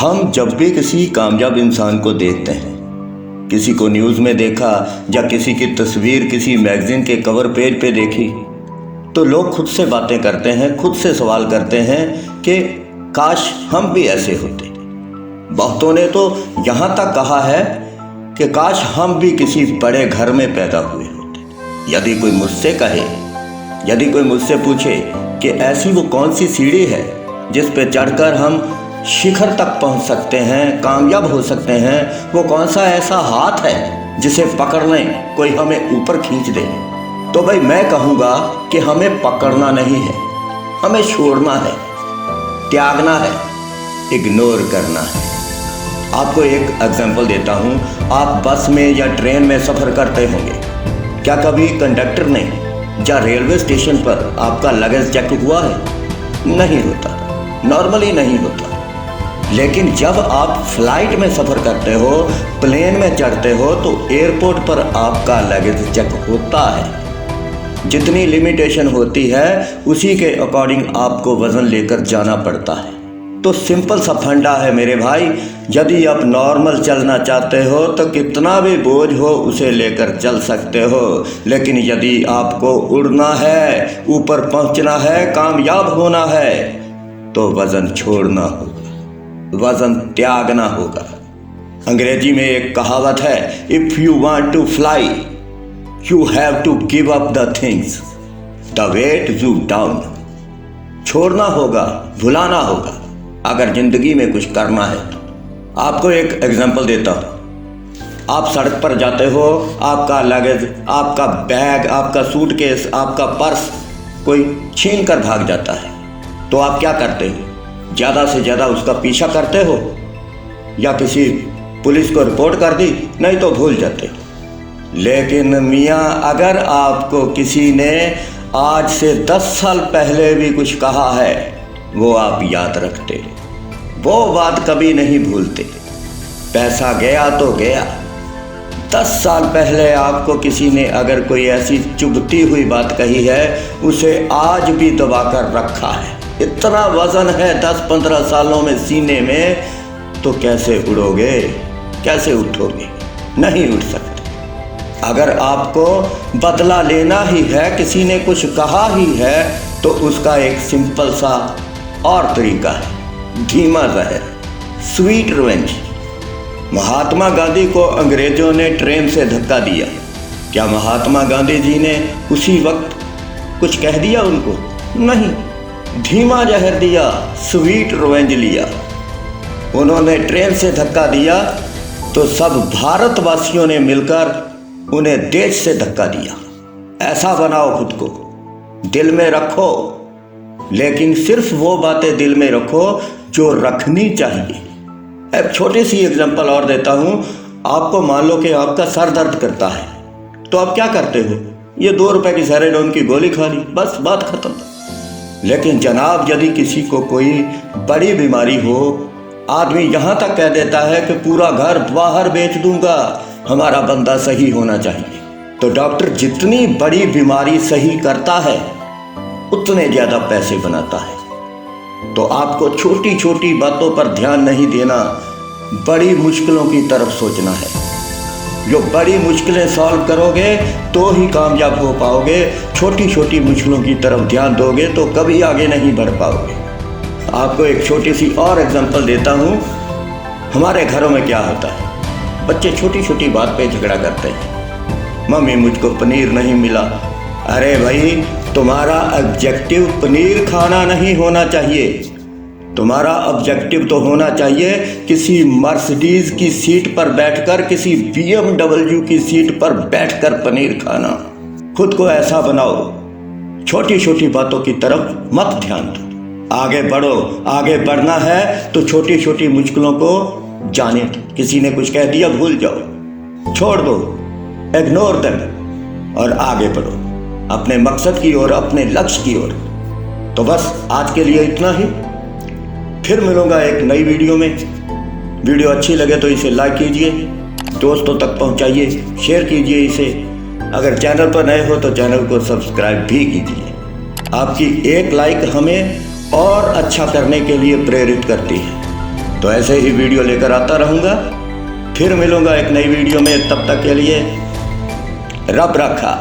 हम जब भी किसी कामयाब इंसान को देखते हैं, किसी को न्यूज़ में देखा या किसी की तस्वीर किसी मैगजीन के कवर पेज पे देखी, तो लोग खुद से बातें करते हैं, खुद से सवाल करते हैं कि काश हम भी ऐसे होते। बहुतों ने तो यहाँ तक कहा है कि काश हम भी किसी बड़े घर में पैदा हुए होते। यदि कोई मुझसे कहे, यदि कोई मुझसे पूछे कि ऐसी वो कौन सी सीढ़ी है जिस पे चढ़कर हम शिखर तक पहुंच सकते हैं, कामयाब हो सकते हैं, वो कौन सा ऐसा हाथ है जिसे पकड़ लें कोई हमें ऊपर खींच दे, तो भाई मैं कहूँगा कि हमें पकड़ना नहीं है, हमें छोड़ना है, त्यागना है, इग्नोर करना है। आपको एक एग्जांपल देता हूँ। आप बस में या ट्रेन में सफ़र करते होंगे। क्या कभी कंडक्टर ने या रेलवे स्टेशन पर आपका लगेज चेक हुआ है? नहीं होता, नॉर्मली नहीं होता। लेकिन जब आप फ्लाइट में सफ़र करते हो, प्लेन में चढ़ते हो, तो एयरपोर्ट पर आपका लगेज चेक होता है। जितनी लिमिटेशन होती है उसी के अकॉर्डिंग आपको वज़न लेकर जाना पड़ता है। तो सिंपल सा फंडा है मेरे भाई, यदि आप नॉर्मल चलना चाहते हो तो कितना भी बोझ हो उसे लेकर चल सकते हो। लेकिन यदि आपको उड़ना है, ऊपर पहुंचना है, कामयाब होना है, तो वज़न छोड़ना होगा, वज़न त्यागना होगा। अंग्रेजी में एक कहावत है, if you want to fly you have to give up the things the weight you down. छोड़ना होगा, भुलाना होगा अगर जिंदगी में कुछ करना है तो। आपको एक एग्जांपल देता हूँ। आप सड़क पर जाते हो, आपका लगेज, आपका बैग, आपका सूटकेस, आपका पर्स कोई छीन कर भाग जाता है, तो आप क्या करते हो? ज़्यादा से ज़्यादा उसका पीछा करते हो या किसी पुलिस को रिपोर्ट कर दी, नहीं तो भूल जाते हो। लेकिन मियाँ, अगर आपको किसी ने आज से 10 साल पहले भी कुछ कहा है, वो आप याद रखते, वो बात कभी नहीं भूलते। पैसा गया तो गया। 10 साल पहले आपको किसी ने अगर कोई ऐसी चुभती हुई बात कही है, उसे आज भी दबा कर रखा है। इतना वज़न है 10-15 सालों में सीने में, तो कैसे उड़ोगे, कैसे उठोगे? नहीं उठ सकते। अगर आपको बदला लेना ही है, किसी ने कुछ कहा ही है, तो उसका एक सिंपल सा और तरीका है, धीमा जहर, स्वीट रिवेंज। महात्मा गांधी को अंग्रेजों ने ट्रेन से धक्का दिया। क्या महात्मा गांधी जी ने उसी वक्त कुछ कह दिया उनको? नहीं, धीमा जहर दिया, स्वीट रिवेंज लिया। उन्होंने ट्रेन से धक्का दिया तो सब भारतवासियों ने मिलकर उन्हें देश से धक्का दिया। ऐसा बनाओ खुद को, दिल में रखो, लेकिन सिर्फ वो बातें दिल में रखो जो रखनी चाहिए। एक छोटी सी एग्जांपल और देता हूँ। आपको मान लो कि आपका सर दर्द करता है, तो आप क्या करते हो? ये 2 रुपए की सेरेडोन की गोली खा ली, बस बात खत्म। लेकिन जनाब, यदि किसी को कोई बड़ी बीमारी हो, आदमी यहाँ तक कह देता है कि पूरा घर बाहर बेच दूंगा, हमारा बंदा सही होना चाहिए। तो डॉक्टर जितनी बड़ी बीमारी सही करता है उतने ज़्यादा पैसे बनाता है। तो आपको छोटी छोटी बातों पर ध्यान नहीं देना, बड़ी मुश्किलों की तरफ सोचना है। जो बड़ी मुश्किलें सॉल्व करोगे तो ही कामयाब हो पाओगे। छोटी छोटी मुश्किलों की तरफ ध्यान दोगे तो कभी आगे नहीं बढ़ पाओगे। आपको एक छोटी सी और एग्जांपल देता हूँ। हमारे घरों में क्या होता है, बच्चे छोटी छोटी बात पे झगड़ा करते हैं। मम्मी, मुझको पनीर नहीं मिला। अरे भाई, तुम्हारा ऑब्जेक्टिव पनीर खाना नहीं होना चाहिए। तुम्हारा ऑब्जेक्टिव तो होना चाहिए किसी मर्सिडीज की सीट पर बैठकर, किसी BMW की सीट पर बैठकर पनीर खाना। खुद को ऐसा बनाओ, छोटी छोटी बातों की तरफ मत ध्यान दो। आगे बढ़ो, आगे बढ़ना है तो छोटी छोटी मुश्किलों को जाने दो। किसी ने कुछ कह दिया, भूल जाओ, छोड़ दो, इग्नोर देम और आगे बढ़ो अपने मकसद की ओर, अपने लक्ष्य की ओर। तो बस आज के लिए इतना ही। फिर मिलूंगा एक नई वीडियो में। वीडियो अच्छी लगे तो इसे लाइक कीजिए, दोस्तों तक पहुंचाइए, शेयर कीजिए इसे। अगर चैनल पर नए हो तो चैनल को सब्सक्राइब भी कीजिए। आपकी एक लाइक हमें और अच्छा करने के लिए प्रेरित करती है। तो ऐसे ही वीडियो लेकर आता रहूँगा। फिर मिलूंगा एक नई वीडियो में, तब तक के लिए रब रखा।